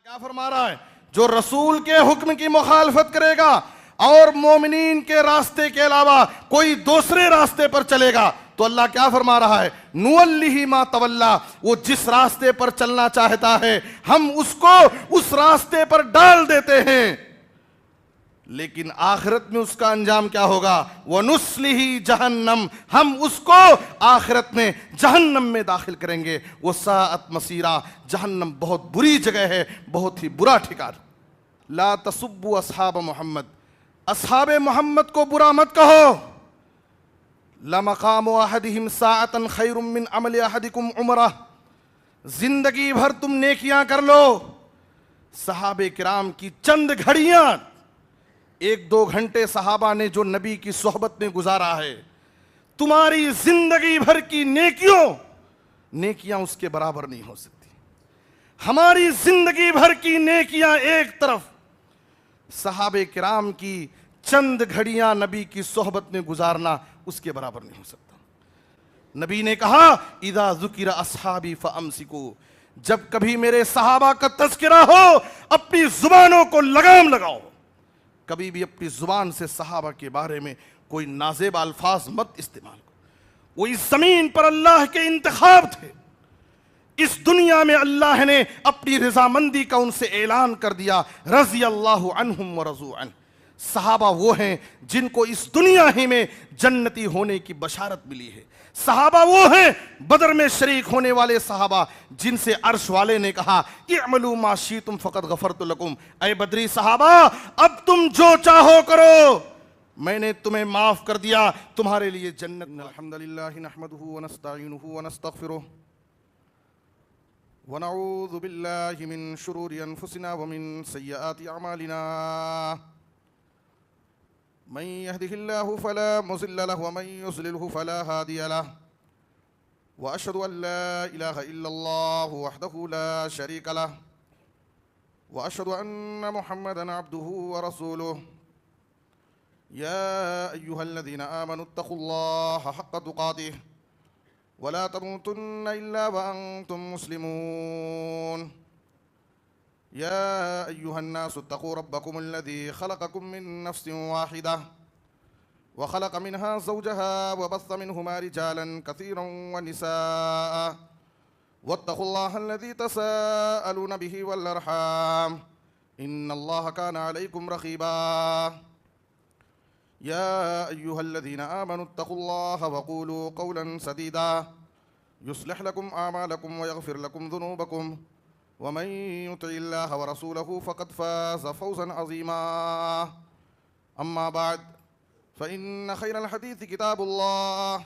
کیا فرما رہا ہے؟ جو رسول کے حکم کی مخالفت کرے گا اور مومنین کے راستے کے علاوہ کوئی دوسرے راستے پر چلے گا تو اللہ کیا فرما رہا ہے؟ نُوَلِّهِ مَا تَوَلَّا، وہ جس راستے پر چلنا چاہتا ہے ہم اس کو اس راستے پر ڈال دیتے ہیں، لیکن آخرت میں اس کا انجام کیا ہوگا؟ وَنُسْلِهِ جَهَنَّمْ، ہم اس کو آخرت میں جہنم میں داخل کریں گے۔ وَسَاءَتْ مَصِيرًا، جہنم بہت بری جگہ ہے، بہت ہی برا ٹھکانہ۔ لا تسبوا اصحاب محمد، اصحاب محمد کو برا مت کہو۔ لَمَقَامُ أَحَدِهِمْ سَاعَةً خَيْرٌ مِّنْ عَمَلِ أَحَدِكُمْ عُمْرَةً، زندگی بھر تم نیکیاں کر لو، صحابہ کرام کی چند گھڑیاں، ایک دو گھنٹے صحابہ نے جو نبی کی صحبت میں گزارا ہے، تمہاری زندگی بھر کی نیکیاں اس کے برابر نہیں ہو سکتی۔ ہماری زندگی بھر کی نیکیاں ایک طرف، صحابہ کرام کی چند گھڑیاں نبی کی صحبت میں گزارنا اس کے برابر نہیں ہو سکتا۔ نبی نے کہا اذا ذکر اصحابی فامسکو، جب کبھی میرے صحابہ کا تذکرہ ہو اپنی زبانوں کو لگام لگاؤ، کبھی بھی اپنی زبان سے صحابہ کے بارے میں کوئی نازیب الفاظ مت استعمال کرو۔ وہ اس زمین پر اللہ کے انتخاب تھے، اس دنیا میں اللہ نے اپنی رضامندی کا ان سے اعلان کر دیا، رضی اللہ عنہم ورضوا عنہ۔ صحابہ وہ ہیں جن کو اس دنیا ہی میں جنتی ہونے کی بشارت ملی ہے۔ صحابہ وہ ہیں بدر میں شریک ہونے والے صحابہ جن سے عرش والے نے کہا اعملوا ما شئتم فقد غفرت لکم، اے بدری صحابہ اب تم جو چاہو کرو، میں نے تمہیں معاف کر دیا، تمہارے لیے جنت۔ الحمدللہ نحمدہ ونستعینہ ونستغفرہ ونعوذ باللہ من شرور انفسنا ومن سیئات اعمالنا، من يهده الله فلا مضل له ومن يضلل فلا هادي له، واشهد ان لا اله الا الله وحده لا شريك له، واشهد ان محمدا عبده ورسوله، يا ايها الذين امنوا اتقوا الله حق تقاته ولا تموتن الا وانتم مسلمون، يا أيها الناس اتقوا ربكم الذي خلقكم من نفس واحدة وخلق منها زوجها وبث منهما رجالا كثيرا ونساء، واتقوا الله الذي تساءلون به والأرحام إن الله كان عليكم رقيبا، يا أيها الذين آمنوا اتقوا الله وقولوا قولا سديدا يصلح لكم أعمالكم ويغفر لكم ذنوبكم، ومن يطع الله ورسوله فقد فاز فوزا عظيما، أما بعد فإن خير الحديث كتاب الله،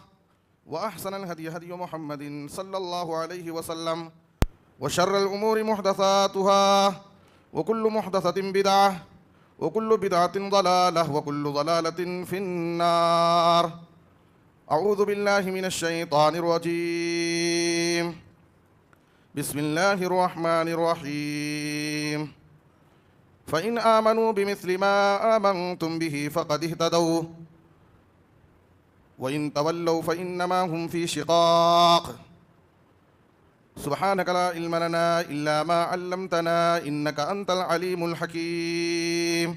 وأحسن الهدي هدي محمد صلى الله عليه وسلم، وشر الأمور محدثاتها، وكل محدثة بدعة، وكل بدعة ضلالة، وكل ضلالة في النار۔ أعوذ بالله من الشيطان الرجيم، بسم الله الرحمن الرحيم، فإن آمنوا بمثل ما آمنتم به فقد اهتدوا، وإن تولوا فإنما هم في شقاق، سبحانك لا علم لنا إلا ما علمتنا إنك أنت العليم الحكيم،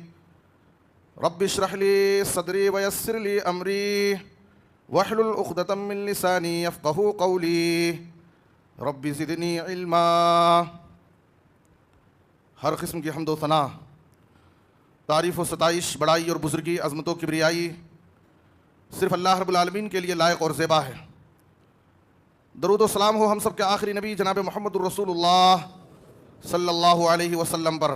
رب اشرح لي صدري ويسر لي أمري واحلل عقدة من لساني يفقهوا قولي رب زدنی علما۔ ہر قسم کی حمد و ثنا، تعریف و ستائش، بڑائی اور بزرگی، عظمت و کبریائی صرف اللہ رب العالمین کے لیے لائق اور زیبا ہے۔ درود و سلام ہو ہم سب کے آخری نبی جناب محمد الرسول اللہ صلی اللہ علیہ وسلم پر۔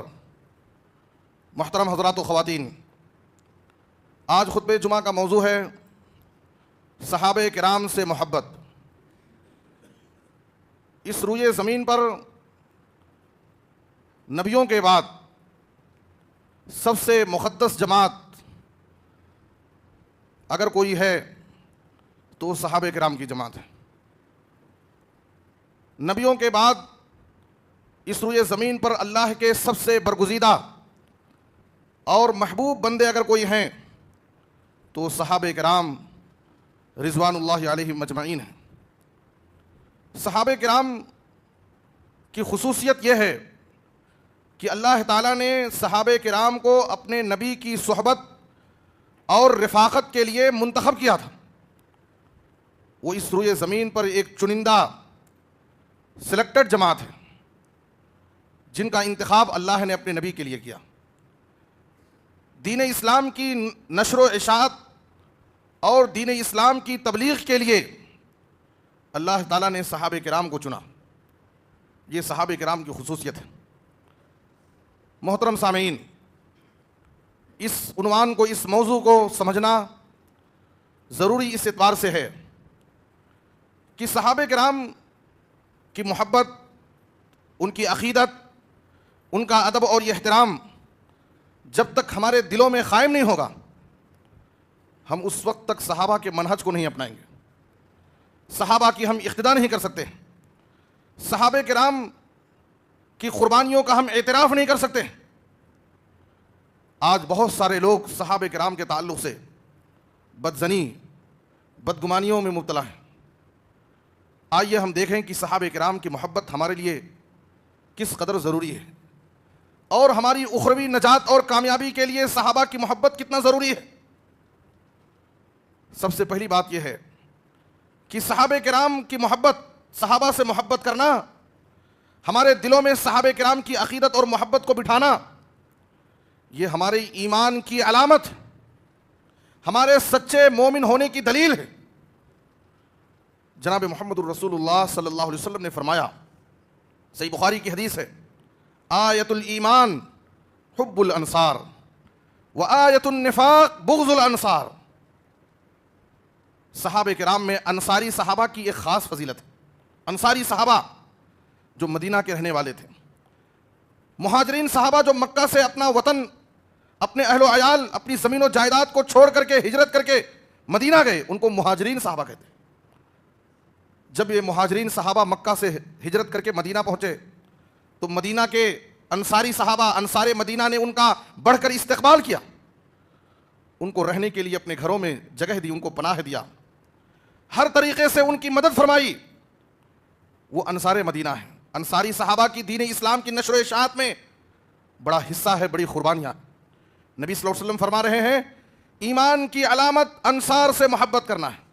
محترم حضرات و خواتین، آج خطبہ جمعہ کا موضوع ہے صحابہ کرام سے محبت۔ اس روئے زمین پر نبیوں کے بعد سب سے مقدس جماعت اگر کوئی ہے تو صحابہ کرام کی جماعت ہے۔ نبیوں کے بعد اس روئے زمین پر اللہ کے سب سے برگزیدہ اور محبوب بندے اگر کوئی ہیں تو صحابہ کرام رضوان اللہ علیہم مجمعین ہیں۔ صحابہ کرام کی خصوصیت یہ ہے کہ اللہ تعالیٰ نے صحابہ کرام کو اپنے نبی کی صحبت اور رفاقت کے لیے منتخب کیا تھا. وہ اس روئے زمین پر ایک چنندہ سلیکٹڈ جماعت ہے جن کا انتخاب اللہ نے اپنے نبی کے لیے کیا. دین اسلام کی نشر و اشاعت اور دین اسلام کی تبلیغ کے لیے اللہ تعالیٰ نے صحابہ کرام کو چنا. یہ صحابہ کرام کی خصوصیت ہے. محترم سامعین، اس عنوان کو، اس موضوع کو سمجھنا ضروری اس اعتبار سے ہے کہ صحابہ کرام کی محبت، ان کی عقیدت، ان کا ادب اور احترام جب تک ہمارے دلوں میں قائم نہیں ہوگا، ہم اس وقت تک صحابہ کے منہج کو نہیں اپنائیں گے، صحابہ کی ہم اقتداء نہیں کر سکتے، صحابہ کرام کی قربانیوں کا ہم اعتراف نہیں کر سکتے. آج بہت سارے لوگ صحابہ کرام کے تعلق سے بدظنی، بدگمانیوں میں مبتلا ہیں. آئیے ہم دیکھیں کہ صحابہ کرام کی محبت ہمارے لیے کس قدر ضروری ہے اور ہماری اخروی نجات اور کامیابی کے لیے صحابہ کی محبت کتنا ضروری ہے. سب سے پہلی بات یہ ہے کہ صحابہ کرام کی محبت، صحابہ سے محبت کرنا، ہمارے دلوں میں صحابہ کرام کی عقیدت اور محبت کو بٹھانا، یہ ہمارے ایمان کی علامت، ہمارے سچے مومن ہونے کی دلیل ہے. جناب محمد الرسول اللہ صلی اللہ علیہ وسلم نے فرمایا، صحیح بخاری کی حدیث ہے، آیت الایمان حب الانصار و آیت النفاق بغض الانصار. صحابہ کرام میں انصاری صحابہ کی ایک خاص فضیلت ہے. انصاری صحابہ جو مدینہ کے رہنے والے تھے، مہاجرین صحابہ جو مکہ سے اپنا وطن، اپنے اہل و عیال، اپنی زمین و جائیداد کو چھوڑ کر کے، ہجرت کر کے مدینہ گئے، ان کو مہاجرین صحابہ کہتے ہیں. جب یہ مہاجرین صحابہ مکہ سے ہجرت کر کے مدینہ پہنچے تو مدینہ کے انصاری صحابہ، انصار مدینہ نے ان کا بڑھ کر استقبال کیا، ان کو رہنے کے لیے اپنے گھروں میں جگہ دی، ان کو پناہ دیا، ہر طریقے سے ان کی مدد فرمائی. وہ انصار مدینہ ہیں. انصاری صحابہ کی دین اسلام کی نشر و اشاعت میں بڑا حصہ ہے، بڑی قربانیاں. نبی صلی اللہ علیہ وسلم فرما رہے ہیں، ایمان کی علامت انصار سے محبت کرنا ہے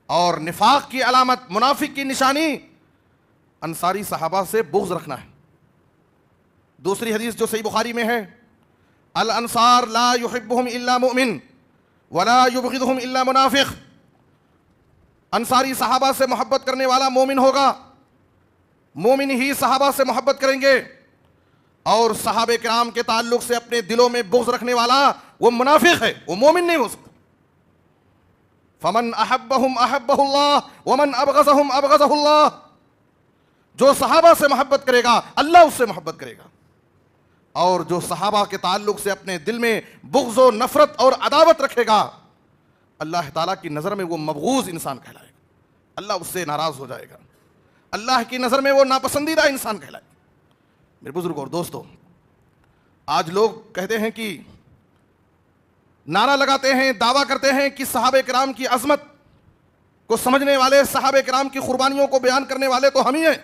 اور نفاق کی علامت، منافق کی نشانی، انصاری صحابہ سے بغض رکھنا ہے. دوسری حدیث جو صحیح بخاری میں ہے، الانصار لا يحبهم الا مؤمن ولا يبغضهم الا منافق. انصاری صحابہ سے محبت کرنے والا مومن ہوگا، مومن ہی صحابہ سے محبت کریں گے، اور صحابہ کرام کے تعلق سے اپنے دلوں میں بغض رکھنے والا وہ منافق ہے، وہ مومن نہیں ہو سکتا. فمن احبهم احبه اللہ ومن ابغضهم ابغضه اللہ. جو صحابہ سے محبت کرے گا اللہ اس سے محبت کرے گا، اور جو صحابہ کے تعلق سے اپنے دل میں بغض و نفرت اور عداوت رکھے گا، اللہ تعالیٰ کی نظر میں وہ مبغوض انسان کہلائے گا، اللہ اس سے ناراض ہو جائے گا، اللہ کی نظر میں وہ ناپسندیدہ انسان کہلائے گا. میرے بزرگ اور دوستو، آج لوگ کہتے ہیں کہ نعرہ لگاتے ہیں، دعویٰ کرتے ہیں کہ صحابہ کرام کی عظمت کو سمجھنے والے، صحابہ کرام کی قربانیوں کو بیان کرنے والے تو ہم ہی ہیں.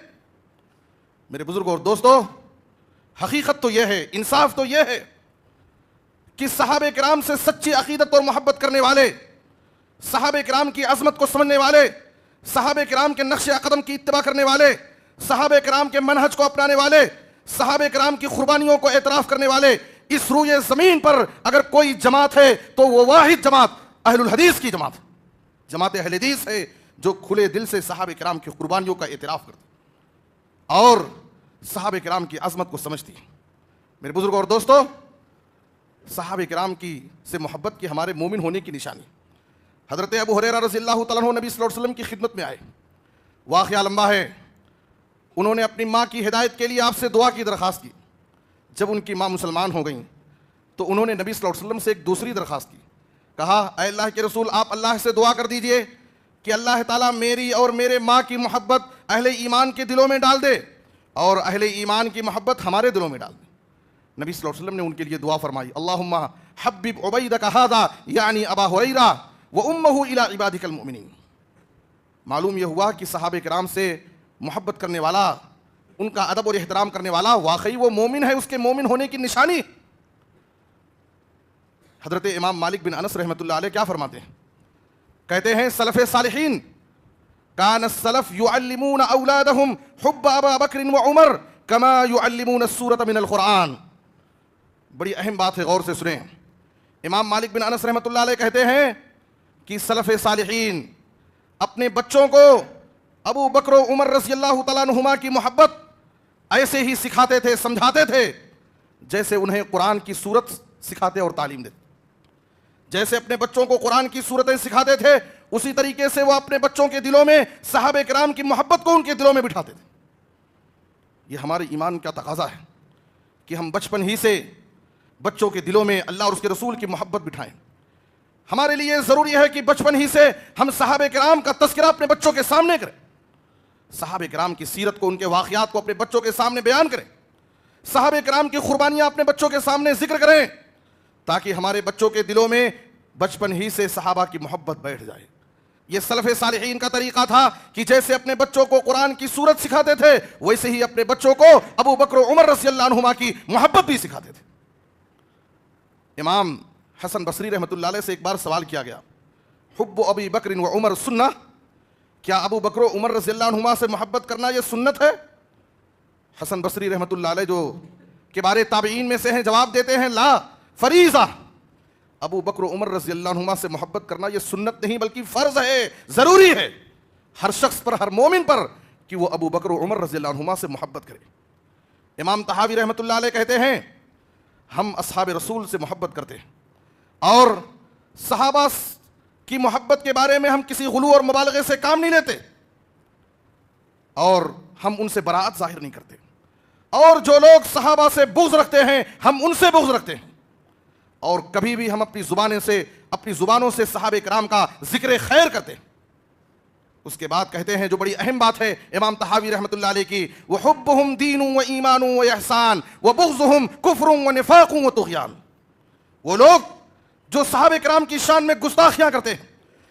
میرے بزرگ اور دوستو، حقیقت تو یہ ہے، انصاف تو یہ ہے کہ صحابہ کرام سے سچی عقیدت اور محبت کرنے والے، صحابہ کرام کی عظمت کو سمجھنے والے، صحابہ کرام کے نقش قدم کی اتباع کرنے والے، صحابہ کرام کے منہج کو اپنانے والے، صحابہ کرام کی قربانیوں کو اعتراف کرنے والے، اس روئے زمین پر اگر کوئی جماعت ہے تو وہ واحد جماعت اہل الحدیث کی جماعت، جماعت اہل حدیث ہے، جو کھلے دل سے صحابہ کرام کی قربانیوں کا اعتراف کرتی اور صحابہ کرام کی عظمت کو سمجھتی ہے. میرے بزرگ اور دوستو، صحابہ کرام کی سے محبت کی ہمارے مومن ہونے کی نشانی. حضرت ابو ہریرہ رضی اللہ تعالیٰ عنہ نبی صلی اللہ علیہ وسلم کی خدمت میں آئے. واقعہ لمبا ہے. انہوں نے اپنی ماں کی ہدایت کے لیے آپ سے دعا کی درخواست کی. جب ان کی ماں مسلمان ہو گئیں تو انہوں نے نبی صلی اللہ علیہ وسلم سے ایک دوسری درخواست کی. کہا، اے اللہ کے رسول، آپ اللہ سے دعا کر دیجئے کہ اللہ تعالیٰ میری اور میرے ماں کی محبت اہل ایمان کے دلوں میں ڈال دے اور اہل ایمان کی محبت ہمارے دلوں میں ڈال دے. نبی صلی اللہ علیہ وسلم نے ان کے لیے دعا فرمائی، اللہم حبب عبیدک ھذا یعنی ابا ہریرہ وامہ الی عبادک المؤمنین. معلوم یہ ہوا کہ صحابہ کرام سے محبت کرنے والا ان کا ادب اور احترام کرنے والا واقعی وہ مومن ہے، اس کے مومن ہونے کی نشانی۔ حضرت امام مالک بن انس رحمۃ اللہ علیہ کیا فرماتے ہیں؟ کہتے ہیں سلف صالحین کان السلف يعلمون اولادهم حب ابا بکر وعمر كما يعلمون السورة من القرآن۔ بڑی اہم بات ہے، غور سے سنیں۔ امام مالک بن انس رحمۃ اللہ علیہ کہتے ہیں کہ سلف صالحین اپنے بچوں کو ابو بکر و عمر رضی اللہ تعالیٰ عنہما کی محبت ایسے ہی سکھاتے تھے، سمجھاتے تھے جیسے انہیں قرآن کی سورت سکھاتے اور تعلیم دیتے۔ جیسے اپنے بچوں کو قرآن کی سورتیں سکھاتے تھے، اسی طریقے سے وہ اپنے بچوں کے دلوں میں صحابہ کرام کی محبت کو ان کے دلوں میں بٹھاتے تھے۔ یہ ہمارے ایمان کا تقاضا ہے کہ ہم بچپن ہی سے بچوں کے دلوں میں اللہ اور اس کے رسول کی محبت بٹھائیں۔ ہمارے لیے ضروری ہے کہ بچپن ہی سے ہم صحابہ کرام کا تذکرہ اپنے بچوں کے سامنے کریں، صحابہ کرام کی سیرت کو، ان کے واقعات کو اپنے بچوں کے سامنے بیان کریں، صحابہ کرام کی قربانیاں اپنے بچوں کے سامنے ذکر کریں، تاکہ ہمارے بچوں کے دلوں میں بچپن ہی سے صحابہ کی محبت بیٹھ جائے۔ یہ سلف صالحین کا طریقہ تھا کہ جیسے اپنے بچوں کو قرآن کی سورت سکھاتے تھے، ویسے ہی اپنے بچوں کو ابو بکر و عمر رضی اللہ عنہما کی محبت بھی سکھاتے تھے۔ امام حسن بصری رحمۃ اللہ علیہ سے ایک بار سوال کیا گیا، حب ابی بکر و عمر سنہ، کیا ابو بکر و عمر رضی اللہ عنہما سے محبت کرنا یہ سنت ہے؟ حسن بصری رحمۃ اللہ علیہ جو کبار تابعین میں سے ہیں، جواب دیتے ہیں لا فریضہ، ابو بکر و عمر رضی اللہ عنہما سے محبت کرنا یہ سنت نہیں بلکہ فرض ہے، ضروری ہے ہر شخص پر، ہر مومن پر کہ وہ ابو بکر و عمر رضی اللہ عنہما سے محبت کرے۔ امام طحاوی رحمۃ اللہ علیہ کہتے ہیں ہم اصحاب رسول سے محبت کرتے ہیں اور صحابہ کی محبت کے بارے میں ہم کسی غلو اور مبالغے سے کام نہیں لیتے، اور ہم ان سے براءت ظاہر نہیں کرتے، اور جو لوگ صحابہ سے بغض رکھتے ہیں ہم ان سے بغض رکھتے ہیں، اور کبھی بھی ہم اپنی زبانوں سے صحابہ کرام کا ذکر خیر کرتے ہیں۔ اس کے بعد کہتے ہیں جو بڑی اہم بات ہے امام طحاوی رحمۃ اللہ علیہ کی، وَحُبُّهُمْ دِينٌ وَإِيمَانٌ وَإِحْسَانٌ وَبُغْضُهُمْ كُفْرٌ وَنِفَاقٌ وَطُغْيَانٌ۔ وہ لوگ جو صحابہ کرام کی شان میں گستاخیاں کرتے ہیں،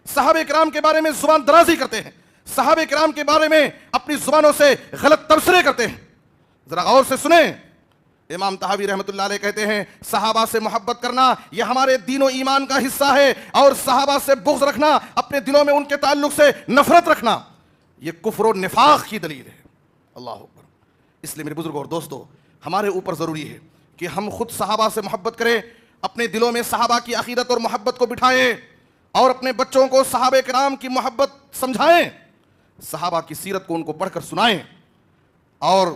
صحابہ کرام کے بارے میں زبان درازی کرتے ہیں، صحابہ کرام کے بارے میں اپنی زبانوں سے غلط تبصرے کرتے ہیں، ذرا غور سے سنیں۔ امام طحاوی رحمۃ اللہ علیہ کہتے ہیں صحابہ سے محبت کرنا یہ ہمارے دین و ایمان کا حصہ ہے، اور صحابہ سے بغض رکھنا، اپنے دلوں میں ان کے تعلق سے نفرت رکھنا، یہ کفر و نفاق کی دلیل ہے۔ اللہ اکبر۔ اس لیے میرے بزرگوں اور دوستو، ہمارے اوپر ضروری ہے کہ ہم خود صحابہ سے محبت کریں، اپنے دلوں میں صحابہ کی عقیدت اور محبت کو بٹھائیں، اور اپنے بچوں کو صحابہ کرام کی محبت سمجھائیں، صحابہ کی سیرت کو ان کو پڑھ کر سنائیں۔ اور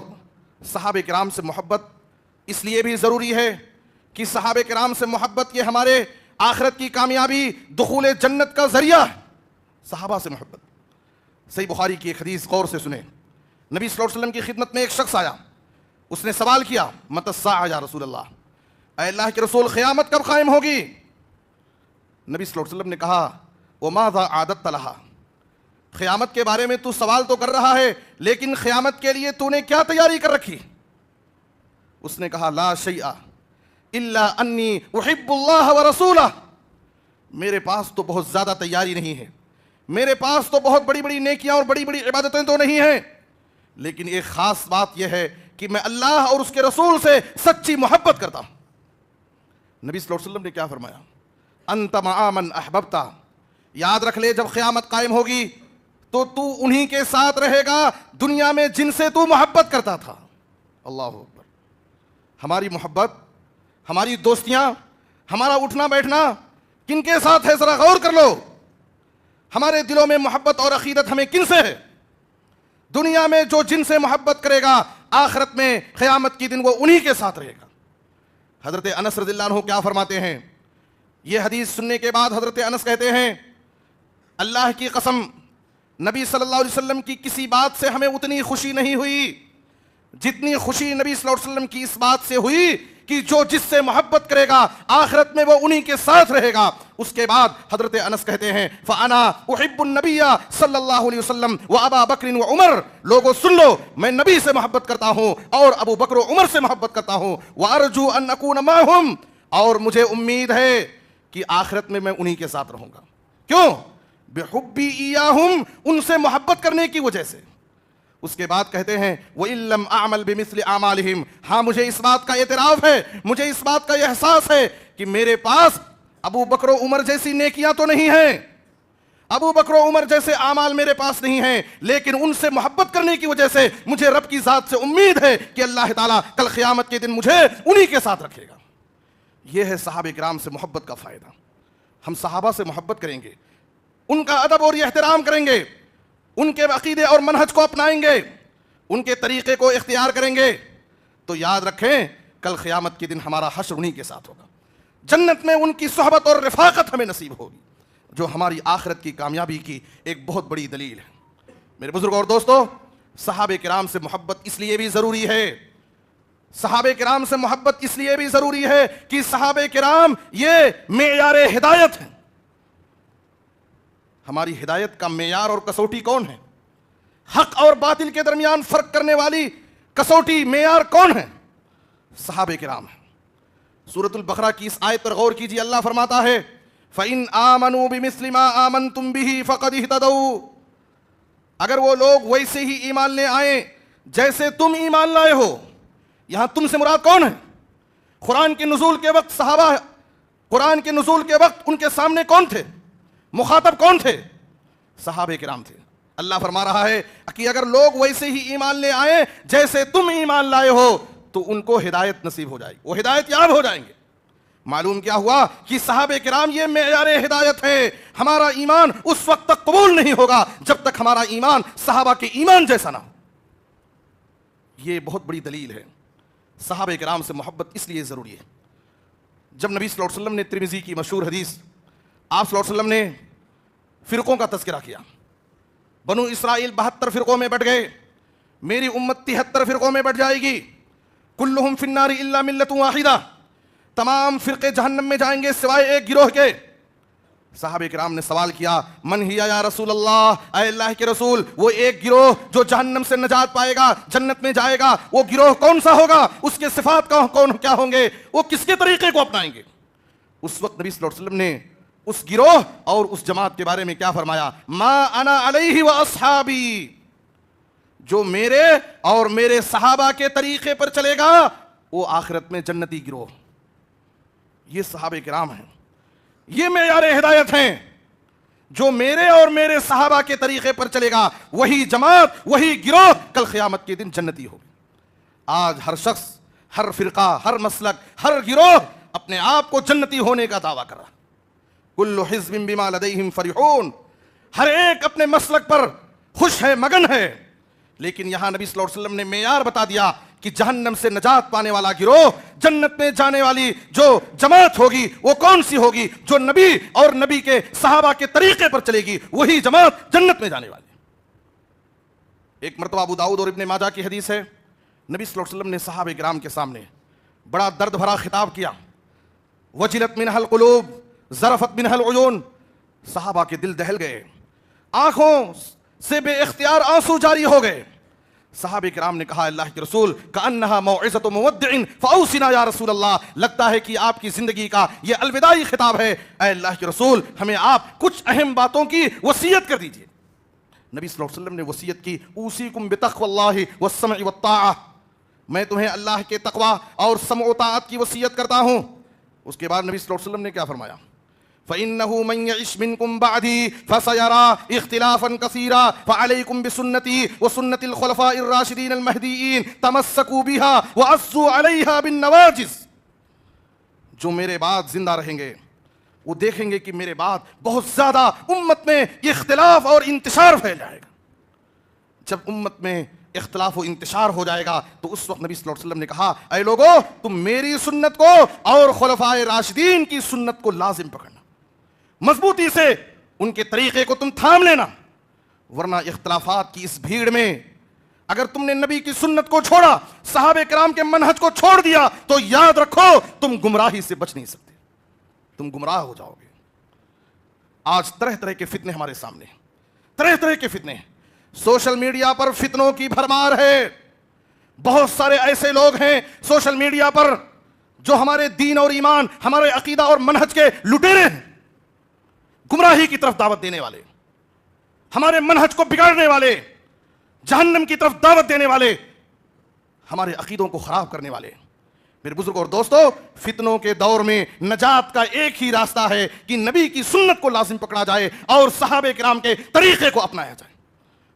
صحابہ کرام سے محبت اس لیے بھی ضروری ہے کہ صحابہ کرام سے محبت یہ ہمارے آخرت کی کامیابی، دخول جنت کا ذریعہ ہے۔ صحابہ سے محبت، صحیح بخاری کی ایک حدیث غور سے سنیں۔ نبی صلی اللہ علیہ وسلم کی خدمت میں ایک شخص آیا، اس نے سوال کیا متی الساعہ یا رسول اللہ، اے اللہ کے رسول قیامت کب قائم ہوگی؟ نبی صلی اللہ علیہ وسلم نے کہا وَمَاذَا أَعْدَدتَ لَهَا، قیامت کے بارے میں تو سوال تو کر رہا ہے لیکن قیامت کے لیے تو نے کیا تیاری کر رکھی؟ اس نے کہا لا شیء الا انی احب اللہ ورسولہ، میرے پاس تو بہت زیادہ تیاری نہیں ہے، میرے پاس تو بہت بڑی بڑی نیکیاں اور بڑی بڑی عبادتیں تو نہیں ہیں، لیکن ایک خاص بات یہ ہے کہ میں اللہ اور اس کے رسول سے سچی محبت کرتا ہوں۔ نبی صلی اللہ علیہ وسلم نے کیا فرمایا؟ انت مع من احببت، یاد رکھ لے جب قیامت قائم ہوگی تو انہی کے ساتھ رہے گا دنیا میں جن سے تو محبت کرتا تھا۔ اللہ اکبر۔ ہماری محبت، ہماری دوستیاں، ہمارا اٹھنا بیٹھنا کن کے ساتھ ہے؟ ذرا غور کر لو۔ ہمارے دلوں میں محبت اور عقیدت ہمیں کن سے ہے؟ دنیا میں جو جن سے محبت کرے گا آخرت میں قیامت کی دن وہ انہی کے ساتھ رہے گا۔ حضرت انس رضی اللہ عنہ کیا فرماتے ہیں؟ یہ حدیث سننے کے بعد حضرت انس کہتے ہیں اللہ کی قسم نبی صلی اللہ علیہ وسلم کی کسی بات سے ہمیں اتنی خوشی نہیں ہوئی جتنی خوشی نبی صلی اللہ علیہ وسلم کی اس بات سے ہوئی کہ جو جس سے محبت کرے گا آخرت میں وہ انہی کے ساتھ رہے گا۔ اس کے بعد حضرت انس کہتے ہیں فَأَنَا أُحِبُّ النَّبِيَّ صلی اللہ علیہ وسلم وَأَبَا بَكْرٍ وَعُمَرٍ، لوگوں سن لو، میں نبی سے محبت کرتا ہوں اور ابو بکر و عمر سے محبت کرتا ہوں، وَأَرْجُو أَنْ أَكُونَ مَعَهُمْ، اور مجھے امید ہے کہ آخرت میں میں انہی کے ساتھ رہوں گا۔ کیوں؟ بِحُبِّي إِيَّاهُمْ، ان سے محبت کرنے کی وجہ سے، اس کے بعد کہتے ہیں وَإِن لَّمْ أَعْمَلْ بِمِثْلِ أَعْمَالِهِمْ، ہاں مجھے اس بات کا اعتراف ہے، مجھے اس بات کا احساس ہے کہ میرے پاس ابو بکر و عمر جیسی نیکیاں تو نہیں ہیں، ابو بکر و عمر جیسے اعمال میرے پاس نہیں ہیں، لیکن ان سے محبت کرنے کی وجہ سے مجھے رب کی ذات سے امید ہے کہ اللہ تعالیٰ کل قیامت کے دن مجھے انہی کے ساتھ رکھے گا۔ یہ ہے صحابہ کرام سے محبت کا فائدہ۔ ہم صحابہ سے محبت کریں گے، ان کا ادب اور احترام کریں گے، ان کے عقیدے اور منہج کو اپنائیں گے، ان کے طریقے کو اختیار کریں گے، تو یاد رکھیں کل قیامت کے دن ہمارا حشر انہی کے ساتھ ہوگا، جنت میں ان کی صحبت اور رفاقت ہمیں نصیب ہوگی، جو ہماری آخرت کی کامیابی کی ایک بہت بڑی دلیل ہے۔ میرے بزرگ اور دوستو، صحابہ کرام سے محبت اس لیے بھی ضروری ہے، صحابہ کرام سے محبت اس لیے بھی ضروری ہے کہ صحابہ کرام یہ معیار ہدایت ہیں۔ ہماری ہدایت کا معیار اور کسوٹی کون ہے؟ حق اور باطل کے درمیان فرق کرنے والی کسوٹی معیار کون ہے؟ صحابہ کرام ہیں۔ سورۃ البقرہ کی اس آیت پر غور کیجیے، اللہ فرماتا ہے فَإِنْ آمَنُوا بِمِثْلِ مَا آمَنْتُمْ بِهِ فَقَدِ اهْتَدَوْا، اگر وہ لوگ ویسے ہی ایمان لے آئیں جیسے تم ایمان لائے ہو۔ یہاں تم سے مراد کون ہے؟ قرآن کے نزول کے وقت صحابہ، قرآن کے نزول کے وقت ان کے سامنے کون تھے؟ مخاطب کون تھے؟ صحابہ کرام تھے۔ اللہ فرما رہا ہے کہ اگر لوگ ویسے ہی ایمان لے آئیں جیسے تم ایمان لائے ہو تو ان کو ہدایت نصیب ہو جائے گی، وہ ہدایت یاب ہو جائیں گے۔ معلوم کیا ہوا کہ صحابہ کرام یہ معیار ہدایت ہے۔ ہمارا ایمان اس وقت تک قبول نہیں ہوگا جب تک ہمارا ایمان صحابہ کے ایمان جیسا نہ ہو۔ یہ بہت بڑی دلیل ہے۔ صحابہ کرام سے محبت اس لیے ضروری ہے۔ جب نبی صلی اللہ علیہ وسلم نے ترمذی کی مشہور حدیث، آپ صلی اللہ علیہ وسلم نے فرقوں کا تذکرہ کیا، بنو اسرائیل 72 فرقوں میں بٹ گئے، میری امت 73 فرقوں میں بٹ جائے گی، کلہم فی النار الا ملۃ واحدہ، تمام فرقے جہنم میں جائیں گے سوائے ایک گروہ کے۔ صحابہ کرام نے سوال کیا من ہی یا رسول اللہ، اے اللہ کے رسول، وہ ایک گروہ جو جہنم سے نجات پائے گا، جنت میں جائے گا، وہ گروہ کون سا ہوگا؟ اس کے صفات کون کیا ہوں گے؟ وہ کس کے طریقے کو اپنائیں گے؟ اس وقت نبی صلی اللہ علیہ وسلم نے اس گروہ اور اس جماعت کے بارے میں کیا فرمایا؟ ما انا علیہ واصحابی، جو میرے اور میرے صحابہ کے طریقے پر چلے گا وہ آخرت میں جنتی گروہ۔ یہ صحابہ کرام ہیں، یہ معیار ہدایت ہیں۔ جو میرے اور میرے صحابہ کے طریقے پر چلے گا وہی جماعت، وہی گروہ کل قیامت کے دن جنتی ہوگی۔ آج ہر شخص، ہر فرقہ، ہر مسلک، ہر گروہ اپنے آپ کو جنتی ہونے کا دعویٰ کر رہا ہے۔ کل حزب بما لدیہم فرحون، ہر ایک اپنے مسلک پر خوش ہے، مگن ہے، لیکن یہاں نبی صلی اللہ علیہ وسلم نے معیار بتا دیا کہ جہنم سے نجات پانے والا گروہ، جنت میں جانے والی جو جماعت ہوگی وہ کون سی ہوگی؟ جو نبی اور نبی کے صحابہ کے طریقے پر چلے گی وہی جماعت جنت میں جانے والی۔ ایک مرتبہ ابو داؤد اور ابن ماجہ کی حدیث ہے، نبی صلی اللہ علیہ وسلم نے صحابہ کرام کے سامنے بڑا درد بھرا خطاب کیا، وجلت منها القلوب ذرفت منها العیون، صحابہ کے دل دہل گئے، آنکھوں سے بے اختیار آنسو جاری ہو گئے۔ صحابہ کرام نے کہا اللہ کے رسول کأنہا موعظۃ مودع فاوصنا یا رسول اللہ، لگتا ہے کہ آپ کی زندگی کا یہ الوداعی خطاب ہے، اے اللہ کے رسول ہمیں آپ کچھ اہم باتوں کی وصیت کر دیجئے۔ نبی صلی اللہ علیہ وسلم نے وصیت کی اوصیکم بتقوی اللہ والسمع والطاعہ، میں تمہیں اللہ کے تقوی اور سمع و طاعت کی وصیت کرتا ہوں۔ اس کے بعد نبی صلی اللہ علیہ وسلم نے کیا فرمایا؟ فَإِنَّهُ مَنْ يَعِشْ مِنْكُمْ بَعْدِي فَسَيَرَى اخْتِلَافًا كَثِيرًا فَعَلَيْكُمْ بِسُنَّتِي وَسُنَّةِ الْخُلَفَاءِ الرَّاشِدِينَ الْمَهْدِيِّينَ تَمَسَّكُوا بِهَا وَعَضُّوا عَلَيْهَا بِالنَّوَاجِذِ، جو میرے بعد زندہ رہیں گے وہ دیکھیں گے کہ میرے بعد بہت زیادہ امت میں اختلاف اور انتشار پھیل جائے گا۔ جب امت میں اختلاف و انتشار ہو جائے گا تو اس وقت نبی صلی اللہ علیہ وسلم نے کہا اے لوگو تم میری سنت کو اور خلفائے راشدین کی سنت کو لازم پکڑنا، مضبوطی سے ان کے طریقے کو تم تھام لینا، ورنہ اختلافات کی اس بھیڑ میں اگر تم نے نبی کی سنت کو چھوڑا، صحابہ کرام کے منہج کو چھوڑ دیا تو یاد رکھو تم گمراہی سے بچ نہیں سکتے، تم گمراہ ہو جاؤ گے۔ آج طرح طرح کے فتنے ہمارے سامنے، طرح طرح کے فتنے، سوشل میڈیا پر فتنوں کی بھرمار ہے۔ بہت سارے ایسے لوگ ہیں سوشل میڈیا پر جو ہمارے دین اور ایمان، ہمارے عقیدہ اور منہج کے لٹیرے ہیں، گمراہی کی طرف دعوت دینے والے، ہمارے منہج کو بگاڑنے والے، جہنم کی طرف دعوت دینے والے، ہمارے عقیدوں کو خراب کرنے والے۔ میرے بزرگ اور دوستو، فتنوں کے دور میں نجات کا ایک ہی راستہ ہے کہ نبی کی سنت کو لازم پکڑا جائے اور صحابہ کرام کے طریقے کو اپنایا جائے۔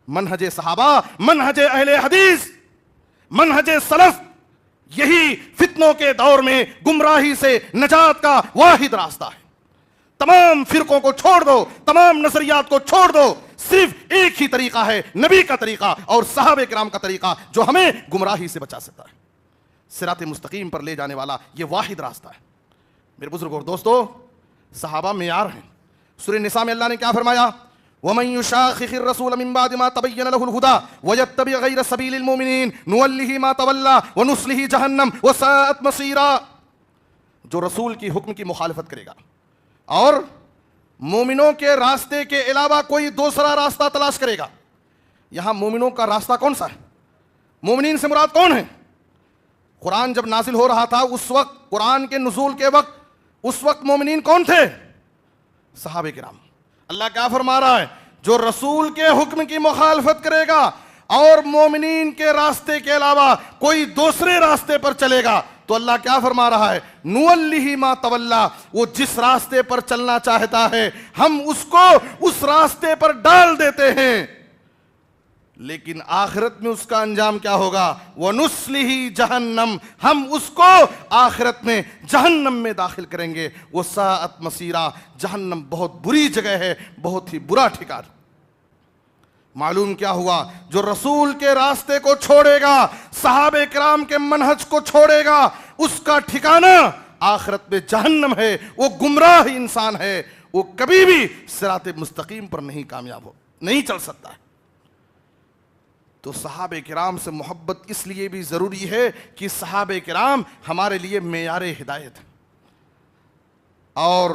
منہج صحابہ، منہج اہل حدیث، منہج سلف، یہی فتنوں کے دور میں گمراہی سے نجات کا واحد راستہ ہے۔ تمام فرقوں کو چھوڑ دو، تمام نظریات کو چھوڑ دو، صرف ایک ہی طریقہ ہے، نبی کا طریقہ اور صحابہ کرام کا طریقہ، جو ہمیں گمراہی سے بچا سکتا ہے، صراط مستقیم پر لے جانے والا یہ واحد راستہ ہے۔ میرے بزرگ اور دوستو، صحابہ معیار ہیں۔ سورہ نساء میں اللہ نے کیا فرمایا؟ وَمَن يُشَاقِقِ الرَّسُولَ مِن بَعْدِ مَا تَبَيَّنَ لَهُ الْهُدَى وَيَتَّبِعْ غَيْرَ سَبِيلِ الْمُؤْمِنِينَ نُوَلِّهِ مَا تَوَلَّى وَنُصْلِهِ جَهَنَّمَ وَسَاءَتْ مَصِيرًا۔ جو رسول کی حکم کی مخالفت کرے گا اور مومنوں کے راستے کے علاوہ کوئی دوسرا راستہ تلاش کرے گا۔ یہاں مومنوں کا راستہ کون سا ہے؟ مومنین سے مراد کون ہے؟ قرآن جب نازل ہو رہا تھا اس وقت، قرآن کے نزول کے وقت، اس وقت مومنین کون تھے؟ صحابہ کرام۔ اللہ کیا فرما رہا ہے؟ جو رسول کے حکم کی مخالفت کرے گا اور مومنین کے راستے کے علاوہ کوئی دوسرے راستے پر چلے گا تو اللہ کیا فرما رہا ہے؟ نُوَلِّهِ مَا تَوَلَّى، وہ جس راستے پر چلنا چاہتا ہے ہم اس کو اس راستے پر ڈال دیتے ہیں، لیکن آخرت میں اس کا انجام کیا ہوگا؟ وَنُصْلِهِ جَهَنَّمَ، ہم اس کو آخرت میں جہنم میں داخل کریں گے۔ وَسَاءَتْ مَصِيرًا، جہنم بہت بری جگہ ہے، بہت ہی برا ٹھکانہ۔ معلوم کیا ہوا؟ جو رسول کے راستے کو چھوڑے گا، صحابہ کرام کے منہج کو چھوڑے گا، اس کا ٹھکانہ آخرت میں جہنم ہے، وہ گمراہ انسان ہے، وہ کبھی بھی صراط مستقیم پر نہیں کامیاب نہیں چل سکتا ہے۔ تو صحابہ کرام سے محبت اس لیے بھی ضروری ہے کہ صحابہ کرام ہمارے لیے معیار ہدایت ہیں، اور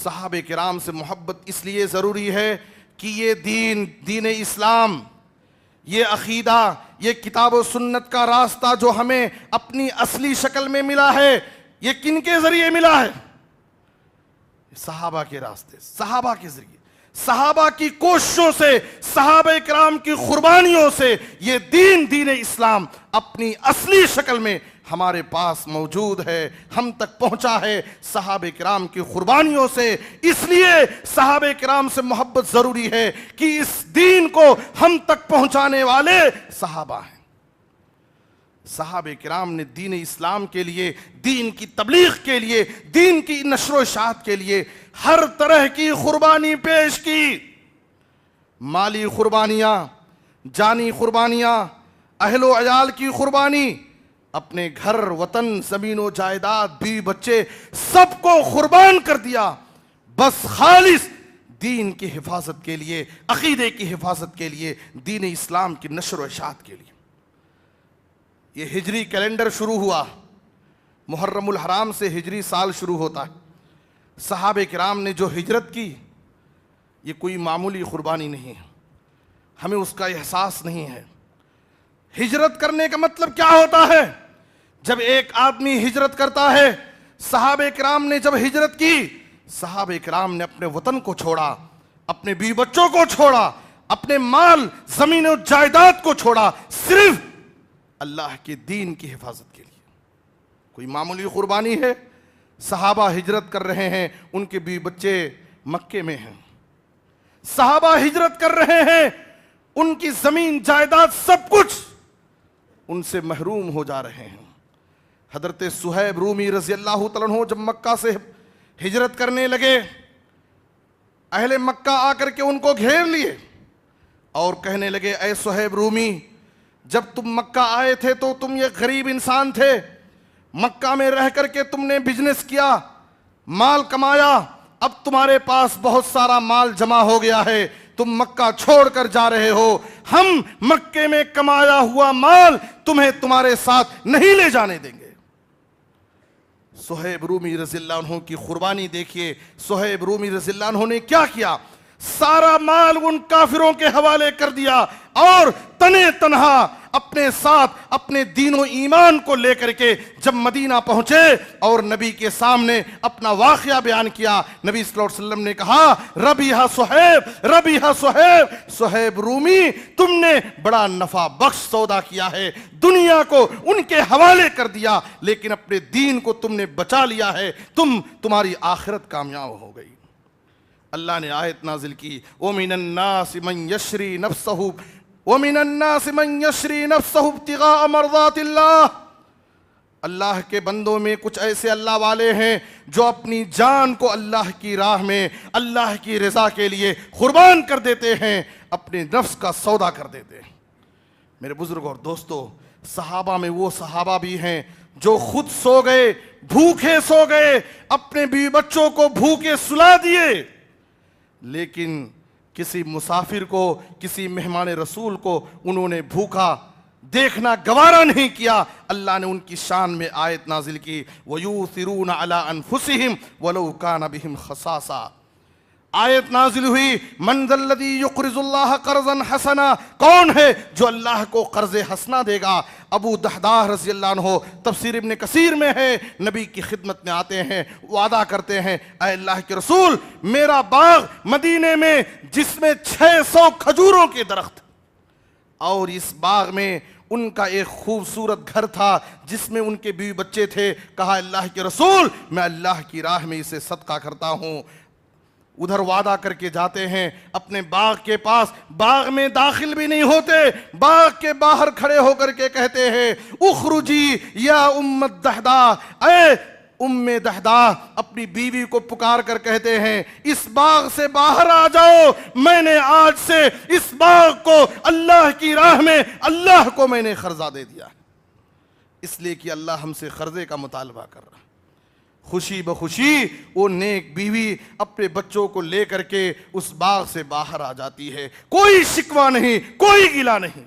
صحابہ کرام سے محبت اس لیے ضروری ہے کہ یہ دین اسلام، یہ عقیدہ، یہ کتاب و سنت کا راستہ جو ہمیں اپنی اصلی شکل میں ملا ہے، یہ کن کے ذریعے ملا ہے؟ صحابہ کے راستے، صحابہ کے ذریعے، صحابہ کی کوششوں سے، صحابہ کرام کی قربانیوں سے یہ دین اسلام اپنی اصلی شکل میں ہمارے پاس موجود ہے، ہم تک پہنچا ہے صحابہ کرام کی قربانیوں سے۔ اس لیے صحابہ کرام سے محبت ضروری ہے کہ اس دین کو ہم تک پہنچانے والے صحابہ ہیں۔ صحابہ کرام نے دین اسلام کے لیے، دین کی تبلیغ کے لیے، دین کی نشر و اشاعت کے لیے ہر طرح کی قربانی پیش کی، مالی قربانیاں، جانی قربانیاں، اہل و عیال کی قربانی، اپنے گھر، وطن، زمین و جائیداد، بیوی بچے، سب کو قربان کر دیا، بس خالص دین کی حفاظت کے لیے، عقیدے کی حفاظت کے لیے، دین اسلام کی نشر و اشاعت کے لیے۔ یہ ہجری کیلنڈر شروع ہوا، محرم الحرام سے ہجری سال شروع ہوتا ہے۔ صحابہ کرام نے جو ہجرت کی، یہ کوئی معمولی قربانی نہیں ہے، ہمیں اس کا احساس نہیں ہے۔ ہجرت کرنے کا مطلب کیا ہوتا ہے؟ جب ایک آدمی ہجرت کرتا ہے، صحابہ کرام نے جب ہجرت کی، صحابہ کرام نے اپنے وطن کو چھوڑا، اپنے بیوی بچوں کو چھوڑا، اپنے مال، زمین و جائیداد کو چھوڑا، صرف اللہ کے دین کی حفاظت کے لیے۔ کوئی معمولی قربانی ہے؟ صحابہ ہجرت کر رہے ہیں، ان کے بیوی بچے مکے میں ہیں، صحابہ ہجرت کر رہے ہیں، ان کی زمین جائیداد سب کچھ ان سے محروم ہو جا رہے ہیں۔ حضرت صہیب رومی رضی اللہ تعالیٰ عنہ جب مکہ سے ہجرت کرنے لگے، اہل مکہ آ کر کے ان کو گھیر لیے اور کہنے لگے، اے صہیب رومی، جب تم مکہ آئے تھے تو تم یہ غریب انسان تھے، مکہ میں رہ کر کے تم نے بزنس کیا، مال کمایا، اب تمہارے پاس بہت سارا مال جمع ہو گیا ہے، تم مکہ چھوڑ کر جا رہے ہو، ہم مکے میں کمایا ہوا مال تمہیں تمہارے ساتھ نہیں لے جانے دیں گے۔ صہیب رومی رضی اللہ عنہ کی قربانی دیکھیے، صہیب رومی رضی اللہ عنہ نے کیا کیا؟ سارا مال ان کافروں کے حوالے کر دیا اور تنے تنہا اپنے ساتھ اپنے دین و ایمان کو لے کر کے جب مدینہ پہنچے اور نبی کے سامنے اپنا واقعہ بیان کیا، نبی صلی اللہ علیہ وسلم نے کہا ربیہ صہیب، ربیہ صہیب، صہیب رومی تم نے بڑا نفع بخش سودا کیا ہے، دنیا کو ان کے حوالے کر دیا لیکن اپنے دین کو تم نے بچا لیا ہے، تمہاری آخرت کامیاب ہو گئی۔ اللہ نے آیت نازل کی وَمِنَ النَّاسِ مَن يَشْرِي نَفْسَهُ وَمِنَ النَّاسِ مَن يَشْرِي نَفْسَهُ ابْتِغَاءَ مَرْضَاتِ اللَّهِ، اللہ کے بندوں میں کچھ ایسے اللہ والے ہیں جو اپنی جان کو اللہ کی راہ میں اللہ کی رضا کے لیے قربان کر دیتے ہیں، اپنے نفس کا سودا کر دیتے ہیں۔ میرے بزرگوں اور دوستو، صحابہ میں وہ صحابہ بھی ہیں جو خود سو گئے، بھوکے سو گئے، اپنے بیوی بچوں کو بھوکے سلا دیے، لیکن کسی مسافر کو، کسی مہمان رسول کو انہوں نے بھوکا دیکھنا گوارا نہیں کیا۔ اللہ نے ان کی شان میں آیت نازل کی وَيُؤْثِرُونَ عَلَىٰ أَنفُسِهِمْ وَلَوْ كَانَ بِهِمْ خَصَاصَةٌ، آیت نازل ہوئی من ذا الذی یقرض اللہ قرضا حسنا، کون ہے جو اللہ کو قرض حسنا دے گا؟ ابو دحداہ رضی اللہ عنہ تفسیر ابن کثیر میں ہے، نبی کی خدمت میں آتے ہیں، وعدہ کرتے ہیں اے اللہ کے رسول، میرا باغ مدینے میں جس میں 600 کھجوروں کے درخت اور اس باغ میں ان کا ایک خوبصورت گھر تھا جس میں ان کے بیوی بچے تھے، کہا اللہ کے رسول میں اللہ کی راہ میں اسے صدقہ کرتا ہوں۔ ادھر وعدہ کر کے جاتے ہیں اپنے باغ کے پاس، باغ میں داخل بھی نہیں ہوتے، باغ کے باہر کھڑے ہو کر کے کہتے ہیں اخرجی یا ام الدحداہ، اے ام دحداہ، اپنی بیوی کو پکار کر کہتے ہیں اس باغ سے باہر آ جاؤ، میں نے آج سے اس باغ کو اللہ کی راہ میں اللہ کو میں نے قرضہ دے دیا، اس لیے کہ اللہ ہم سے قرضے کا مطالبہ کر رہا۔ خوشی بخوشی وہ نیک بیوی اپنے بچوں کو لے کر کے اس باغ سے باہر آ جاتی ہے، کوئی شکوہ نہیں، کوئی گلہ نہیں۔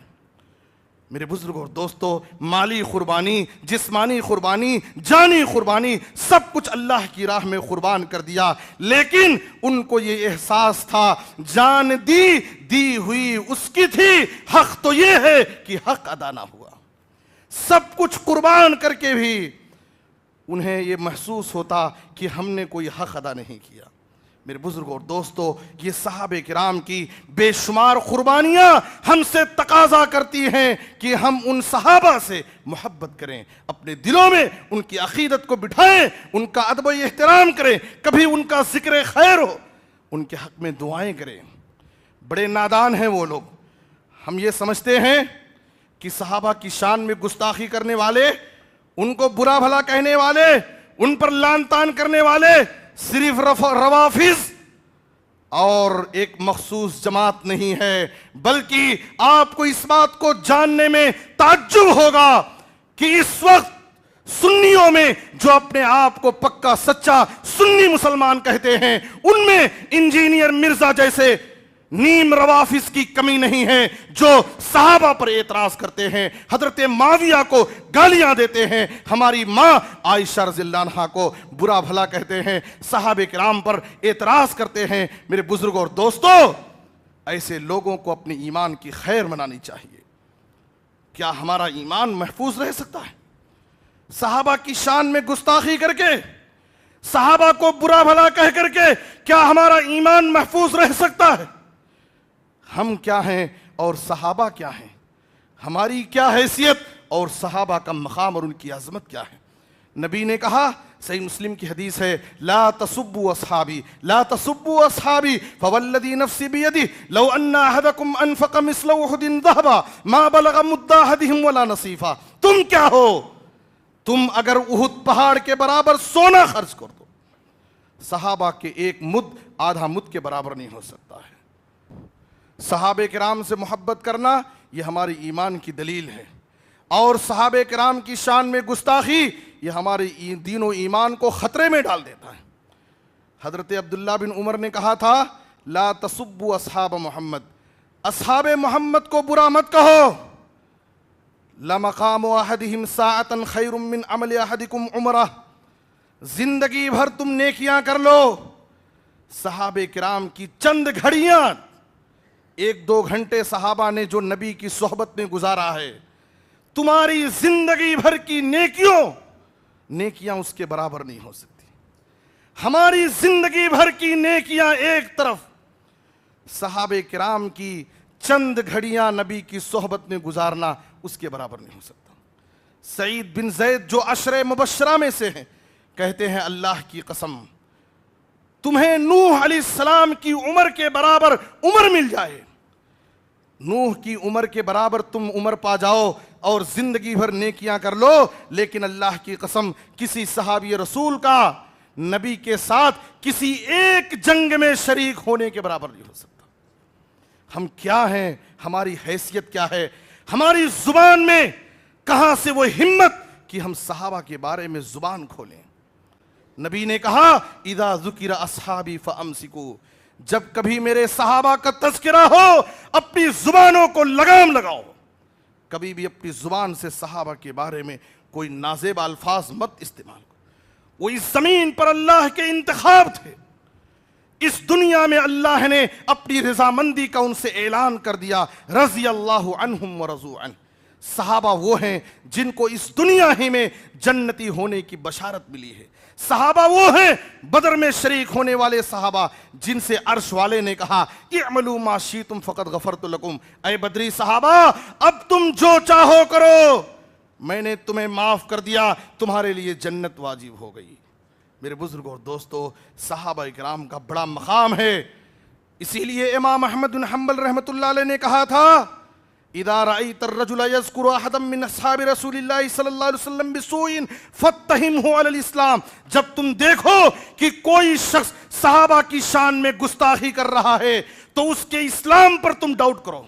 میرے بزرگوں اور دوستو، مالی قربانی، جسمانی قربانی، جانی قربانی، سب کچھ اللہ کی راہ میں قربان کر دیا، لیکن ان کو یہ احساس تھا جان دی ہوئی اس کی تھی، حق تو یہ ہے کہ حق ادا نہ ہوا۔ سب کچھ قربان کر کے بھی انہیں یہ محسوس ہوتا کہ ہم نے کوئی حق ادا نہیں کیا۔ میرے بزرگوں اور دوستو، یہ صحابہ کرام کی بے شمار قربانیاں ہم سے تقاضا کرتی ہیں کہ ہم ان صحابہ سے محبت کریں، اپنے دلوں میں ان کی عقیدت کو بٹھائیں، ان کا ادب و احترام کریں، کبھی ان کا ذکر خیر ہو ان کے حق میں دعائیں کریں۔ بڑے نادان ہیں وہ لوگ، ہم یہ سمجھتے ہیں کہ صحابہ کی شان میں گستاخی کرنے والے، ان کو برا بھلا کہنے والے، ان پر لعن طعن کرنے والے صرف روافض اور ایک مخصوص جماعت نہیں ہے، بلکہ آپ کو اس بات کو جاننے میں تعجب ہوگا کہ اس وقت سنیوں میں جو اپنے آپ کو پکا سچا سنی مسلمان کہتے ہیں، ان میں انجینئر مرزا جیسے نیم روافظ کی کمی نہیں ہے جو صحابہ پر اعتراض کرتے ہیں، حضرت معاویہ کو گالیاں دیتے ہیں، ہماری ماں عائشہ رضی اللہ عنہا کو برا بھلا کہتے ہیں، صحابہ کرام پر اعتراض کرتے ہیں۔ میرے بزرگوں اور دوستو، ایسے لوگوں کو اپنے ایمان کی خیر منانی چاہیے۔ کیا ہمارا ایمان محفوظ رہ سکتا ہے صحابہ کی شان میں گستاخی کر کے، صحابہ کو برا بھلا کہہ کر کے؟ کیا ہمارا ایمان محفوظ رہ سکتا ہے؟ ہم کیا ہیں اور صحابہ کیا ہیں؟ ہماری کیا حیثیت اور صحابہ کا مقام اور ان کی عظمت کیا ہے؟ نبی نے کہا، صحیح مسلم کی حدیث ہے، لا تسبوا اصحابی لا تسبوا اصحابی فوالذی نفسی بیدہ لو ان احدکم انفق مثل احد ذهبا ما بلغ مد احدہم ولا نصیفا۔ تم کیا ہو؟ تم اگر احد پہاڑ کے برابر سونا خرچ کر دو، صحابہ کے ایک مد آدھا مد کے برابر نہیں ہو سکتا ہے۔ صحابہ کرام سے محبت کرنا یہ ہماری ایمان کی دلیل ہے، اور صحابہ کرام کی شان میں گستاخی یہ ہمارے دین و ایمان کو خطرے میں ڈال دیتا ہے۔ حضرت عبداللہ بن عمر نے کہا تھا، لا تسبوا اصحاب محمد، اصحاب محمد کو برا مت کہو، لمقام احدہم ساعۃ خیر من عمل احدکم عمرہ، زندگی بھر تم نیکیاں کر لو، صحابہ کرام کی چند گھڑیاں، 1-2 گھنٹے صحابہ نے جو نبی کی صحبت میں گزارا ہے، تمہاری زندگی بھر کی نیکیاں اس کے برابر نہیں ہو سکتی۔ ہماری زندگی بھر کی نیکیاں ایک طرف، صحابہ کرام کی چند گھڑیاں نبی کی صحبت میں گزارنا اس کے برابر نہیں ہو سکتا۔ سعید بن زید جو عشرہ مبشرہ میں سے ہیں، کہتے ہیں اللہ کی قسم تمہیں نوح علیہ السلام کی عمر کے برابر عمر مل جائے، نوح کی عمر کے برابر تم عمر پا جاؤ اور زندگی بھر نیکیاں کر لو، لیکن اللہ کی قسم کسی صحابی رسول کا نبی کے ساتھ کسی ایک جنگ میں شریک ہونے کے برابر نہیں ہو سکتا۔ ہم کیا ہیں، ہماری حیثیت کیا ہے، ہماری زبان میں کہاں سے وہ ہمت کہ ہم صحابہ کے بارے میں زبان کھولیں۔ نبی نے کہا اذا ذکر اصحابی فامسکوا، جب کبھی میرے صحابہ کا تذکرہ ہو اپنی زبانوں کو لگام لگاؤ، کبھی بھی اپنی زبان سے صحابہ کے بارے میں کوئی نازیب الفاظ مت استعمال کرو۔ وہ اس زمین پر اللہ کے انتخاب تھے، اس دنیا میں اللہ نے اپنی رضامندی کا ان سے اعلان کر دیا، رضی اللہ عنہم ورضوا عنہ۔ صحابہ وہ ہیں جن کو اس دنیا ہی میں جنتی ہونے کی بشارت ملی ہے۔ صحابہ وہ ہیں بدر میں شریک ہونے والے صحابہ جن سے عرش والے نے کہا اعملوا ما شئتم فقد غفرت لکم، اے بدری صحابہ اب تم جو چاہو کرو، میں نے تمہیں معاف کر دیا، تمہارے لیے جنت واجب ہو گئی۔ میرے بزرگوں اور دوستو، صحابہ کرام کا بڑا مقام ہے، اسی لیے امام احمد بن حنبل رحمۃ اللہ علیہ نے کہا تھا اذا رأيت الرجل يذكر احدا من اصحاب رسول اللہ صلی اللہ علیہ وسلم بسوء فاتهمه على الاسلام، جب تم دیکھو کہ کوئی شخص صحابہ کی شان میں گستاخی کر رہا ہے تو اس کے اسلام پر تم ڈاؤٹ کرو۔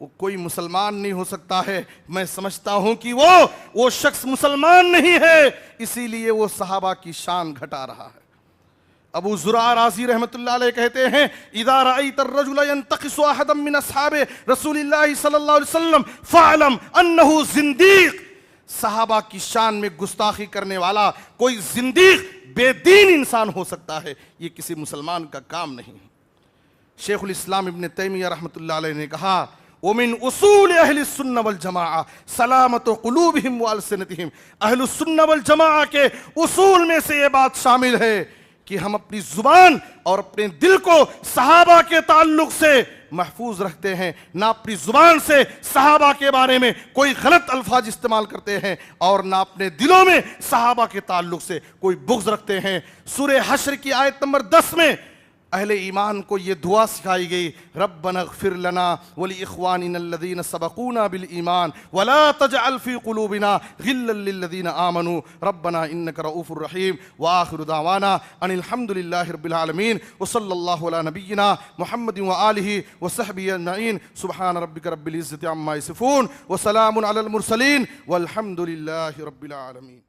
وہ کوئی مسلمان نہیں ہو سکتا ہے، میں سمجھتا ہوں کہ وہ شخص مسلمان نہیں ہے، اسی لیے وہ صحابہ کی شان گھٹا رہا ہے۔ ابو زرع رازی رحمت اللہ علیہ کہتے ہیں اذا رأيت الرجل ينتقص احدا من اصحاب رسول اللہ صلی اللہ علیہ وسلم فاعلم انه زندیق، صحابہ کی شان میں گستاخی کرنے والا کوئی زندیق بے دین انسان ہو سکتا ہے، یہ کسی مسلمان کا کام نہیں۔ شیخ الاسلام ابن تیمیہ رحمت اللہ علیہ نے کہا ومن اصول اہل السنہ والجماعہ سلامت قلوبہم والسنتہم، اہل السنہ والجماعہ کے اصول میں سے یہ بات شامل ہے کہ ہم اپنی زبان اور اپنے دل کو صحابہ کے تعلق سے محفوظ رکھتے ہیں، نہ اپنی زبان سے صحابہ کے بارے میں کوئی غلط الفاظ استعمال کرتے ہیں اور نہ اپنے دلوں میں صحابہ کے تعلق سے کوئی بغض رکھتے ہیں۔ سورہ حشر کی آیت نمبر 10 میں اہل ایمان کو یہ دعا سکھائی گئی ربنا اغفر لنا ولاخواننا الذین سبقونا بالایمان ولا تجعل فی قلوبنا غلا للذین آمنوا ربنا انک رؤوف رحیم وآخر دعوانا ان الحمد للہ رب العالمین وصلی اللہ علی نبینا محمد وآلہ وصحبہ اجمعین سبحان ربک رب العزۃ عما یصفون وسلام علی المرسلین والحمد للہ رب العالمین۔